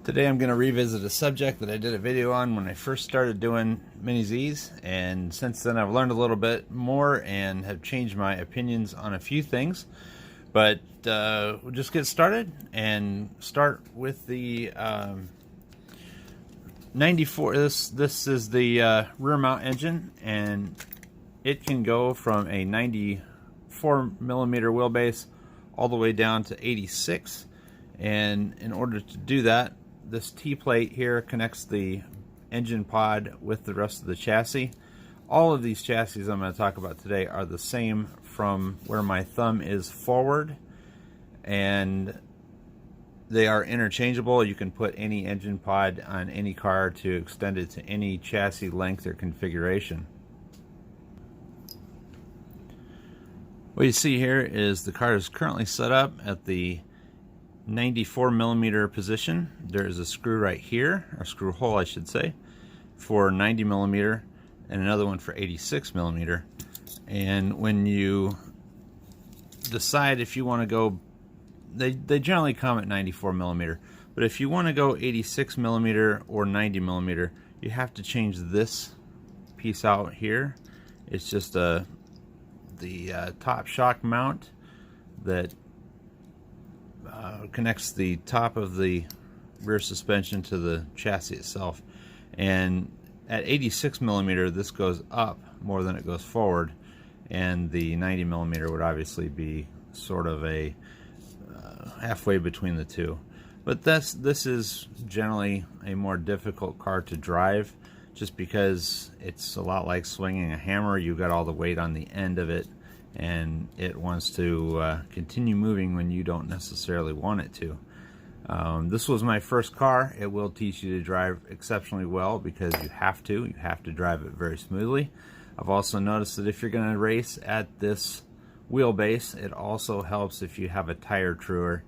Today I'm going to revisit a subject that I did a video on when I first started doing Mini Z's, and since then I've learned a little bit more and have changed my opinions on a few things. But we'll just get started and start with the 94. This is the rear mount engine, and it can go from a 94 millimeter wheelbase all the way down to 86. And in order to do that, this T-plate here connects the engine pod with the rest of the chassis. All of these chassis I'm going to talk about today are the same from where my thumb is forward, and they are interchangeable. You can put any engine pod on any car to extend it to any chassis length or configuration. What you see here is the car is currently set up at the 94 millimeter position. There is a screw right here, or screw hole I should say, for 90 millimeter and another one for 86 millimeter. And when you decide if you want to go, they generally come at 94 millimeter, but if you want to go 86 millimeter or 90 millimeter, you have to change this piece out here. It's just the top shock mount that connects the top of the rear suspension to the chassis itself. And at 86 millimeter, this goes up more than it goes forward, and the 90 millimeter would obviously be sort of a halfway between the two. But this is generally a more difficult car to drive, just because it's a lot like swinging a hammer. You've got all the weight on the end of it, and it wants to continue moving when you don't necessarily want it to. This was my first car. It will teach you to drive exceptionally well because you have to drive it very smoothly. I've also noticed that if you're going to race at this wheelbase, it also helps if you have a tire truer,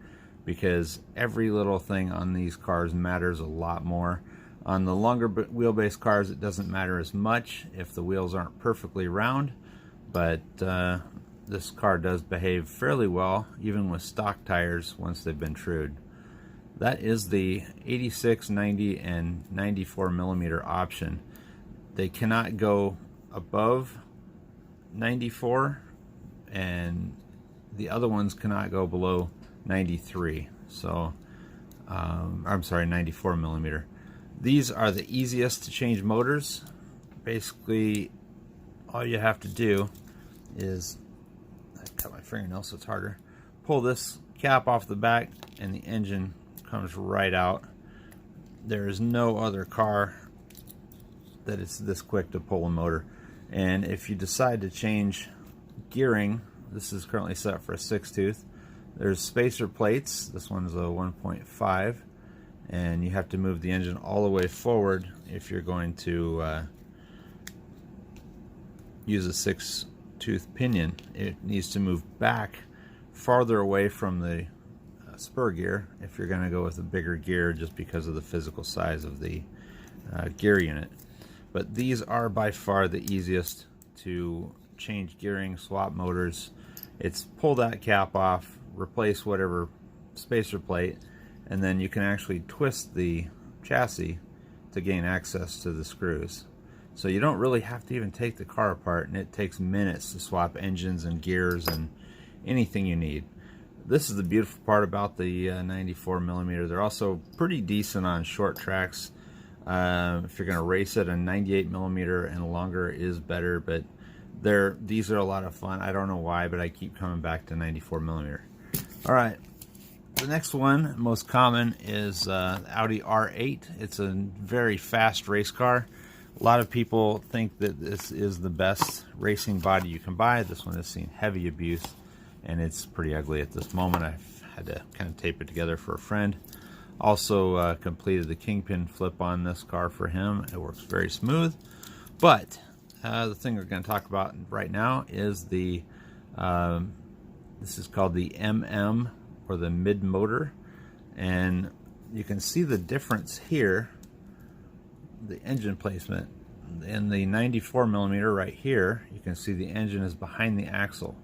because every little thing on these cars matters a lot more. On the longer wheelbase cars, it doesn't matter as much if the wheels aren't perfectly round, but this car does behave fairly well even with stock tires once they've been trued. That is the 86, 90, and 94 millimeter option. They cannot go above 94, and the other ones cannot go below 93. So I'm sorry, 94 millimeter. These are the easiest to change motors. Basically, all you have to do is, I cut my fingernail so it's harder, pull this cap off the back and the engine comes right out. There is no other car that is this quick to pull a motor. And if you decide to change gearing, this is currently set for a 6-tooth. There's spacer plates. This one's a 1.5, and you have to move the engine all the way forward if you're going to use a 6-tooth pinion. It needs to move back farther away from the spur gear if you're going to go with a bigger gear, just because of the physical size of the gear unit. But these are by far the easiest to change gearing, swap motors. It's pull that cap off, replace whatever spacer plate, and then you can actually twist the chassis to gain access to the screws. So you don't really have to even take the car apart, and it takes minutes to swap engines and gears and anything you need. This is the beautiful part about the 94 millimeter. They're also pretty decent on short tracks. If you're going to race it, a 98 millimeter and longer is better, but these are a lot of fun. I don't know why, but I keep coming back to 94 millimeter. All right. The next one, most common, is Audi R8. It's a very fast race car. A lot of people think that this is the best racing body you can buy. This one has seen heavy abuse, and it's pretty ugly at this moment. I've had to kind of tape it together for a friend. Also completed the Kingpin Flip on this car for him. It works very smooth. But the thing we're going to talk about right now is the this is called the MM, or the mid motor, and you can see the difference here. The engine placement in the 94 millimeter right here, you can see the engine is behind the axle.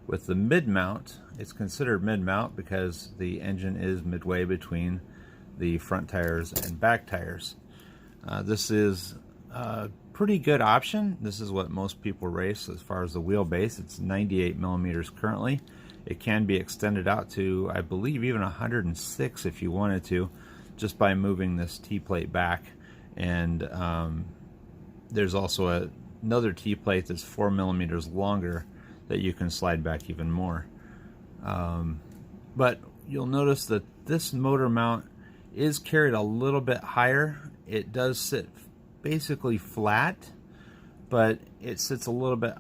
With the mid mount, it's considered mid mount because the engine is midway between the front tires and back tires. This is a pretty good option. This is what most people race as far as the wheelbase. It's 98 millimeters currently. It can be extended out to, I believe, even 106 if you wanted to, just by moving this T-plate back. And there's also another T-plate that's 4 millimeters longer that you can slide back even more. But you'll notice that this motor mount is carried a little bit higher. It does sit basically flat, but it sits a little bit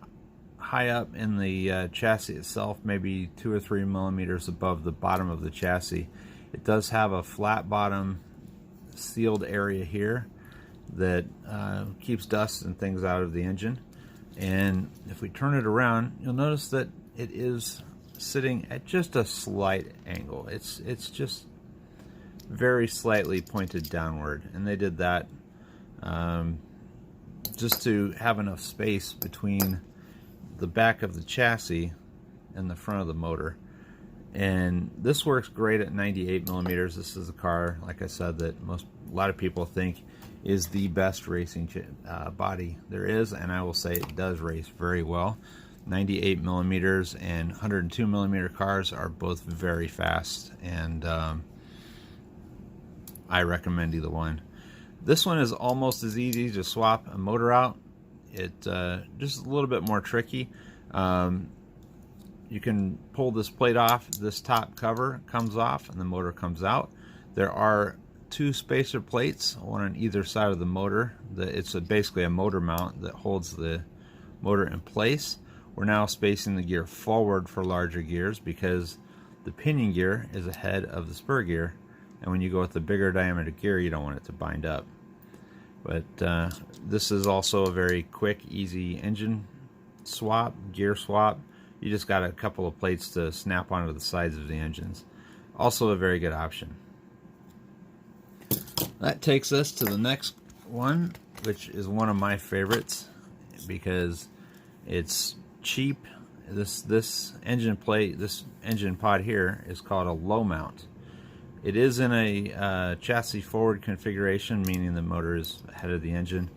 high up in the chassis itself, maybe 2 or 3 millimeters above the bottom of the chassis. It does have a flat bottom sealed area here that keeps dust and things out of the engine. And if we turn it around, you'll notice that it is sitting at just a slight angle. It's just very slightly pointed downward, and they did that just to have enough space between the back of the chassis and the front of the motor. And this works great at 98 millimeters. This is a car, like I said, that a lot of people think is the best racing body there is, and I will say it does race very well. 98 millimeters and 102 millimeter cars are both very fast, and I recommend either one. This one is almost as easy to swap a motor out. It just a little bit more tricky. You can pull this plate off, this top cover comes off, and the motor comes out. There are 2 spacer plates, one on either side of the motor. It's basically a motor mount that holds the motor in place. We're now spacing the gear forward for larger gears because the pinion gear is ahead of the spur gear, and when you go with the bigger diameter gear, you don't want it to bind up. But this is also a very quick, easy engine swap, gear swap. You just got a couple of plates to snap onto the sides of the engines. Also a very good option. That takes us to the next one, which is one of my favorites because it's cheap. This engine plate, this engine pod here is called a low mount. It is in a chassis forward configuration, meaning the motor is ahead of the engine,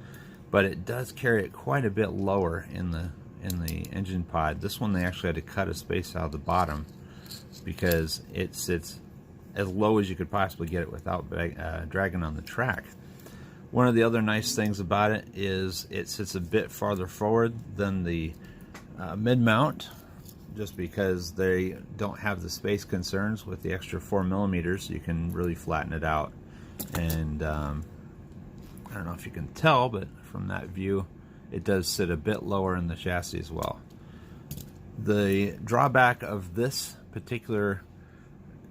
but it does carry it quite a bit lower in the engine pod. This one they actually had to cut a space out of the bottom because it sits as low as you could possibly get it without dragging on the track. One of the other nice things about it is it sits a bit farther forward than the mid-mount, just because they don't have the space concerns. With the extra 4 millimeters, you can really flatten it out. And I don't know if you can tell, but from that view, it does sit a bit lower in the chassis as well. The drawback of this particular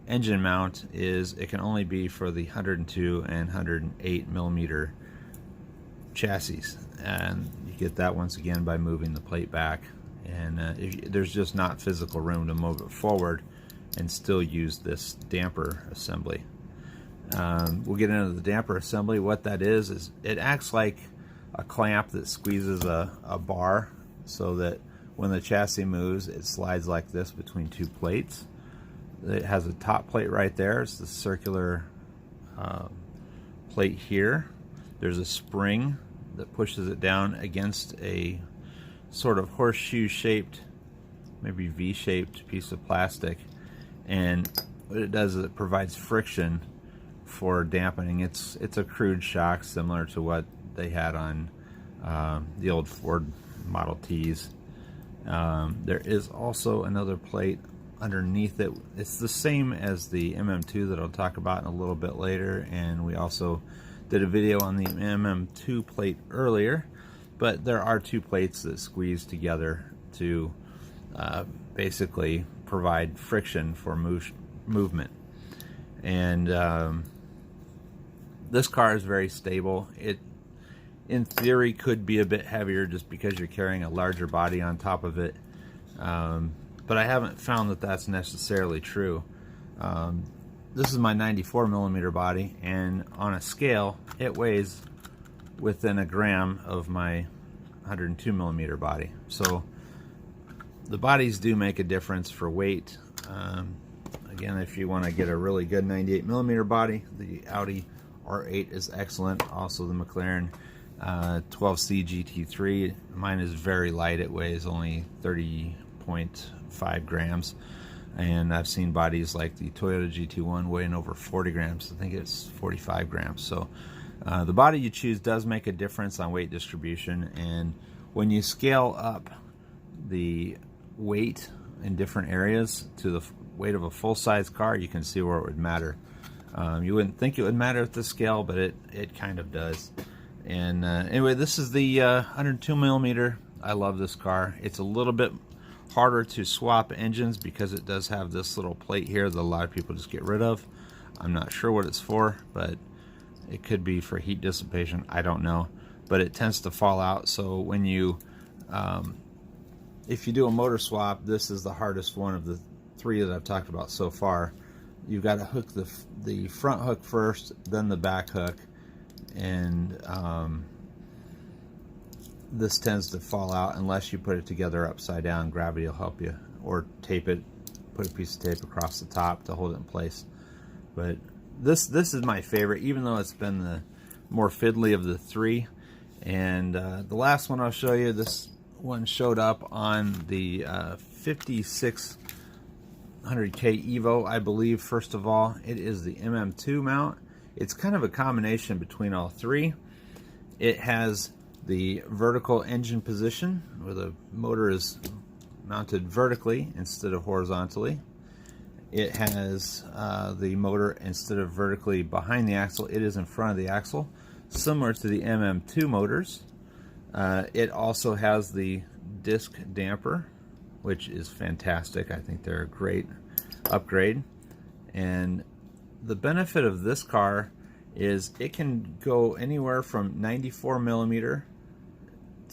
engine mount is it can only be for the 102 and 108 millimeter chassis, and you get that once again by moving the plate back. And there's just not physical room to move it forward and still use this damper assembly. We'll get into the damper assembly. What that is it acts like a clamp that squeezes a bar so that when the chassis moves, it slides like this between 2 plates. It has a top plate right there. It's the circular plate here. There's a spring that pushes it down against a sort of horseshoe shaped, maybe V-shaped piece of plastic, and what it does is it provides friction for dampening. It's a crude shock similar to what they had on the old Ford Model Ts. There is also another plate underneath it. It's the same as the MM2 that I'll talk about in a little bit later, and we also did a video on the MM2 plate earlier. But there are 2 plates that squeeze together to basically provide friction for movement. And this car is very stable. It, in theory, could be a bit heavier just because you're carrying a larger body on top of it. But I haven't found that that's necessarily true. This is my 94 millimeter body, and on a scale, it weighs within a gram of my 102 millimeter body. So the bodies do make a difference for weight. Again, if you want to get a really good 98mm body, the Audi R8 is excellent. Also the McLaren 12C GT3. Mine is very light. It weighs only 30.5 grams. And I've seen bodies like the Toyota GT1 weighing over 40 grams. I think it's 45 grams. So the body you choose does make a difference on weight distribution. And when you scale up the weight in different areas to the weight of a full-size car, you can see where it would matter. You wouldn't think it would matter at this scale, but it kind of does. And anyway, this is the 102mm. I love this car. It's a little bit harder to swap engines because it does have this little plate here that a lot of people just get rid of. I'm not sure what it's for, but it could be for heat dissipation. I don't know, but it tends to fall out. So when you if you do a motor swap, this is the hardest one of the 3 that I've talked about so far. You've got to hook the front hook first, then the back hook, and this tends to fall out unless you put it together upside down. Gravity will help you, or tape it, put a piece of tape across the top to hold it in place. But this is my favorite, even though it's been the more fiddly of the 3. And the last one I'll show you, this one showed up on the 5600K Evo, I believe. First of all, it is the MM2 Mount. It's kind of a combination between all 3. It has the vertical engine position, where the motor is mounted vertically instead of horizontally. It has the motor, instead of vertically behind the axle, it is in front of the axle, similar to the MM2 motors. It also has the disc damper, which is fantastic. I think they're a great upgrade. And the benefit of this car is it can go anywhere from 94mm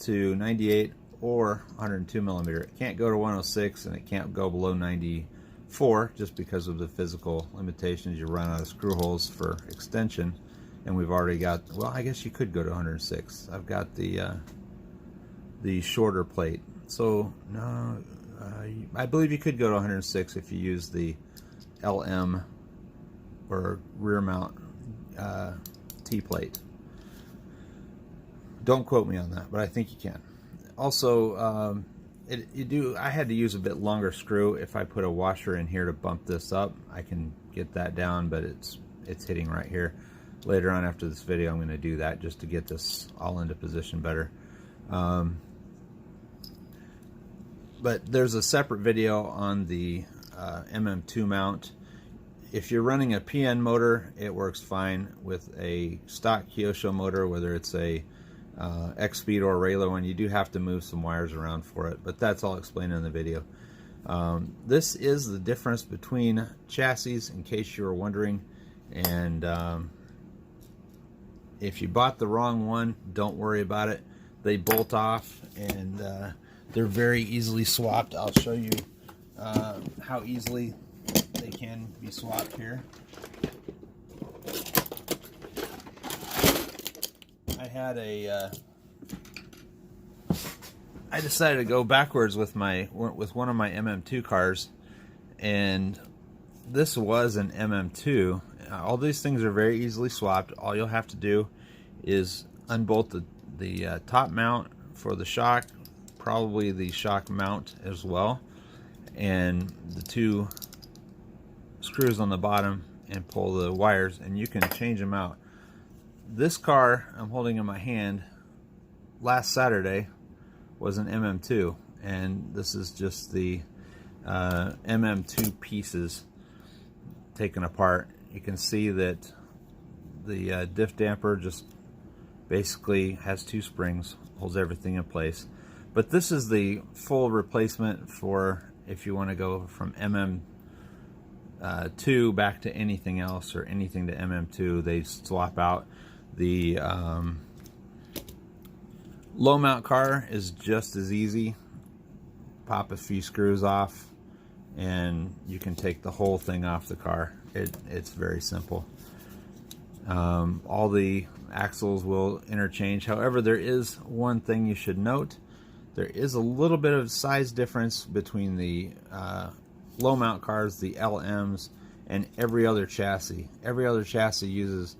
to 98 or 102mm. It can't go to 106, and it can't go below 94 just because of the physical limitations. You run out of screw holes for extension, and we've already got, well, I guess you could go to 106. I've got the shorter plate. So no, I believe you could go to 106 if you use the LM or rear mount T-plate. Don't quote me on that, but I think you can. Also, I had to use a bit longer screw. If I put a washer in here to bump this up, I can get that down, but it's hitting right here. Later on after this video, I'm going to do that just to get this all into position better. But there's a separate video on the MM2 Mount. If you're running a PN motor, it works fine with a stock Kyosho motor, whether it's a X-Speed or a regular one. You do have to move some wires around for it, but that's all explained in the video. This is the difference between chassis, in case you were wondering. And if you bought the wrong one, don't worry about it. They bolt off, and they're very easily swapped. I'll show you how easily they can be swapped here. I decided to go backwards with one of my MM2 cars, and this was an MM2. All these things are very easily swapped. All you'll have to do is unbolt the top mount for the shock, probably the shock mount as well, and the 2 screws on the bottom, and pull the wires, and you can change them out. This car I'm holding in my hand last Saturday was an MM2, and this is just the MM2 pieces taken apart. You can see that the diff damper just basically has 2 springs, holds everything in place. But this is the full replacement for if you want to go from MM2 back to anything else, or anything to MM2. They swap out. The low mount car is just as easy. Pop a few screws off, and you can take the whole thing off the car. It's very simple. All the axles will interchange. However, there is one thing you should note. There is a little bit of size difference between the low mount cars, the LMs, and every other chassis. Every other chassis uses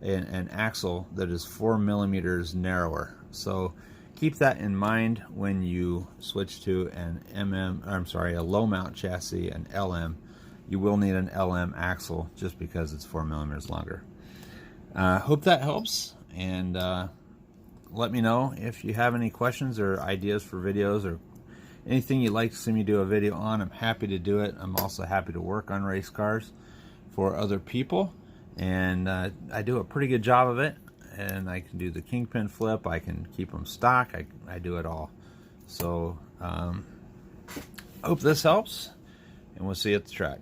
an axle that is 4 millimeters narrower. So keep that in mind when you switch to a low mount chassis, an LM. You will need an LM axle just because it's 4 millimeters longer. Hope that helps, and let me know if you have any questions or ideas for videos or anything you'd like to see me do a video on. I'm happy to do it. I'm also happy to work on race cars for other people, and I do a pretty good job of it. And I can do the Kingpin Flip, I can keep them stock, I do it all. So hope this helps, and we'll see you at the track.